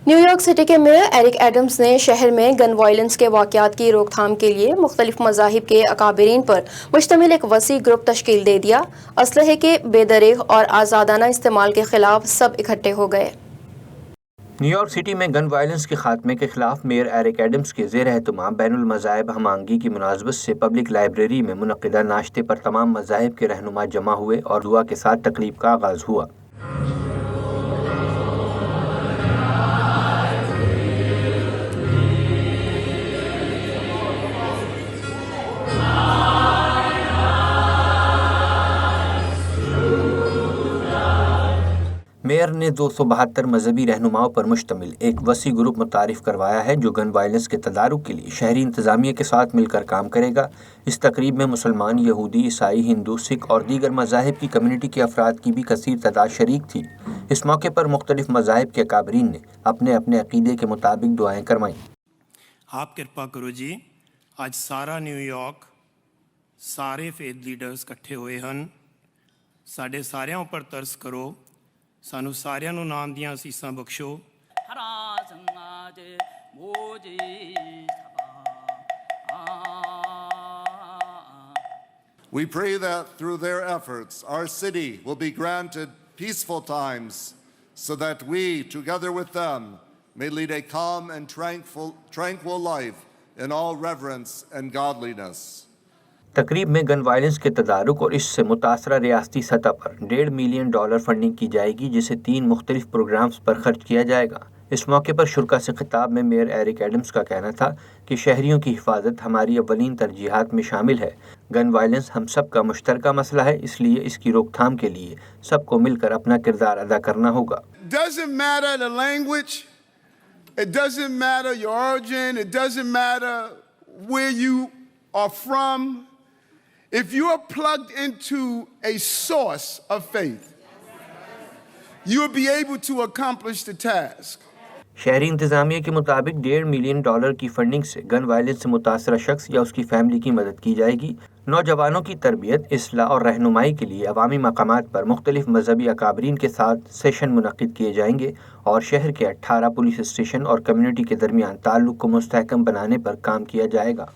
New York city کے mayor Eric Adams نے شہر میں گن وائلنس کے واقعات کی روک تھام کے لیے مختلف مذاہب کے اکابرین پر مشتمل ایک وسیع گروپ تشکیل دے دیا۔ اسلحے کے بے دریغ اور آزادانہ استعمال کے خلاف سب اکٹھے ہو گئے۔ نیویارک سٹی میں گن وائلنس کے خاتمے کے خلاف میئر ایرک ایڈمز کے زیر اہتمام بین المذاہب ہم آہنگی کی مناسبت سے پبلک لائبریری میں منعقدہ ناشتے پر تمام مذاہب کے رہنما جمع ہوئے اور دعا کے ساتھ تقریب کا آغاز ہوا۔ میئر نے 272 مذہبی رہنماؤں پر مشتمل ایک وسیع گروپ متعارف کروایا ہے جو گن وائلنس کے تدارک کے لیے شہری انتظامیہ کے ساتھ مل کر کام کرے گا۔ اس تقریب میں مسلمان، یہودی، عیسائی، ہندو، سکھ اور دیگر مذاہب کی کمیونٹی کے افراد کی بھی کثیر تعداد شریک تھی۔ اس موقع پر مختلف مذاہب کے اکابرین نے اپنے اپنے عقیدے کے مطابق دعائیں کروائیں۔ آپ کرپا کرو جی، آج سارا نیویارک سارے فیتھ لیڈرز کٹھے ہوئے ہیں، ساڈے ساریاں پر ترس کرو، سانو ساریاں نو نام دیاں عیسیاں بخشو۔ We pray that through their efforts, our city will be granted peaceful times so that we, together with them, may lead a calm and tranquil life in all reverence and godliness. تقریب میں گن violence کے تدارک اور اس سے متاثرہ ریاستی سطح پر $1.5 million funding کی جائے گی، جسے 3 مختلف پروگرامز پر خرچ کیا جائے گا۔ اس موقع پر شرکاء سے خطاب میں میئر ایرک ایڈمز کا کہنا تھا کہ شہریوں کی حفاظت ہماری اولین ترجیحات میں شامل ہے۔ گن وائلنس ہم سب کا مشترکہ مسئلہ ہے، اس لیے اس کی روک تھام کے لیے سب کو مل کر اپنا کردار ادا کرنا ہوگا۔ Doesn't matter the language, it doesn't matter your origin, it doesn't matter where you are from. If you are plugged into a source of faith, you will be able to accomplish the task. شہری انتظامیہ کے مطابق $1.5 million کی funding سے گن violence سے متاثرہ شخص یا اس کی فیملی کی مدد کی جائے گی۔ نوجوانوں کی تربیت، اصلاح اور رہنمائی کے لیے عوامی مقامات پر مختلف مذہبی اکابرین کے ساتھ سیشن منعقد کیے جائیں گے اور شہر کے 18 پولیس اسٹیشن اور کمیونٹی کے درمیان تعلق کو مستحکم بنانے پر کام کیا جائے گا۔